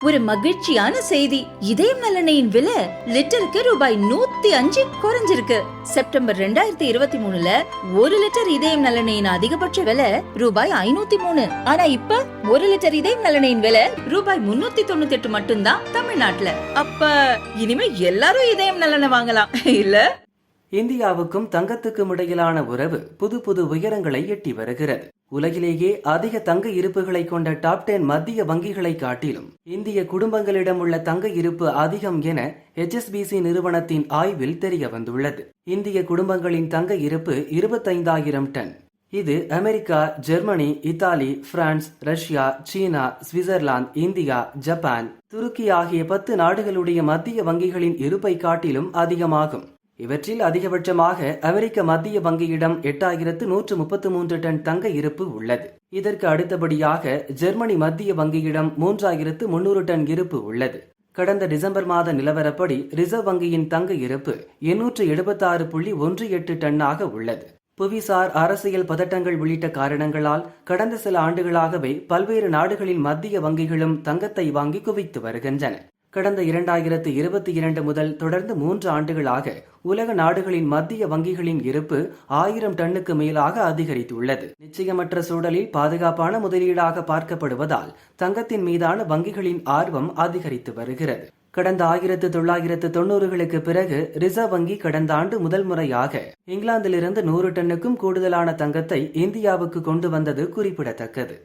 ஒரு மகிழ்ச்சியான செய்தி. இதயம் நலனையின் விலை லிட்டருக்கு ரூபாய் 105 குறைஞ்சிருக்கு. செப்டம்பர் 2023ல 1 லிட்டர் இதயம் நலனையின் அதிகபட்ச விலை ரூபாய் 503. ஆனா இப்ப 1 லிட்டர் இதயம் நலனையின் விலை ரூபாய் 398 மட்டும்தான் தமிழ்நாட்டுல. அப்ப இனிமே எல்லாரும் இதயம் நலனை வாங்கலாம் இல்ல? இந்தியாவுக்கும் தங்கத்துக்கும் இடையிலான உறவு புது புது உயரங்களை எட்டி வருகிறது. உலகிலேயே அதிக தங்க இருப்புகளை கொண்ட டாப் 10 மத்திய வங்கிகளை காட்டிலும் இந்திய குடும்பங்களிடம் உள்ள தங்க இருப்பு அதிகம் என HSBC நிறுவனத்தின் ஆய்வில் தெரிய வந்துள்ளது. இந்திய குடும்பங்களின் தங்க இருப்பு 25,000 டன். இது America, Germany, Italy, France, Russia, சீனா, சுவிட்சர்லாந்து, இந்தியா, ஜப்பான், துருக்கி ஆகிய 10 நாடுகளுடைய மத்திய வங்கிகளின் இருப்பை காட்டிலும் அதிகமாகும். இவற்றில் அதிகபட்சமாக அமெரிக்க மத்திய வங்கியிடம் 8,133 டன் தங்க இருப்பு உள்ளது. இதற்கு அடுத்தபடியாக ஜெர்மனி மத்திய வங்கியிடம் 3,300 டன் இருப்பு உள்ளது. கடந்த டிசம்பர் மாத நிலவரப்படி ரிசர்வ் வங்கியின் தங்க இருப்பு 876.18 டன்னாக உள்ளது. புவிசார் அரசியல் பதட்டங்கள் உள்ளிட்ட காரணங்களால் கடந்த சில ஆண்டுகளாகவே பல்வேறு நாடுகளின் மத்திய வங்கிகளும் தங்கத்தை வாங்கி குவித்து வருகின்றன. கடந்த 2022 முதல் தொடர்ந்து 3 ஆண்டுகளாக உலக நாடுகளின் மத்திய வங்கிகளின் இருப்பு 1000 டன்னுக்கு மேலாக அதிகரித்துள்ளது. நிச்சயமற்ற சூழலில் பாதுகாப்பான முதலீடாக பார்க்கப்படுவதால் தங்கத்தின் மீதான வங்கிகளின் ஆர்வம் அதிகரித்து வருகிறது. கடந்த 1990களுக்கு பிறகு ரிசர்வ் வங்கி கடந்த ஆண்டு முதல் முறையாக இங்கிலாந்திலிருந்து 100 டன்னுக்கும் கூடுதலான தங்கத்தை இந்தியாவுக்கு கொண்டு வந்தது குறிப்பிடத்தக்கது.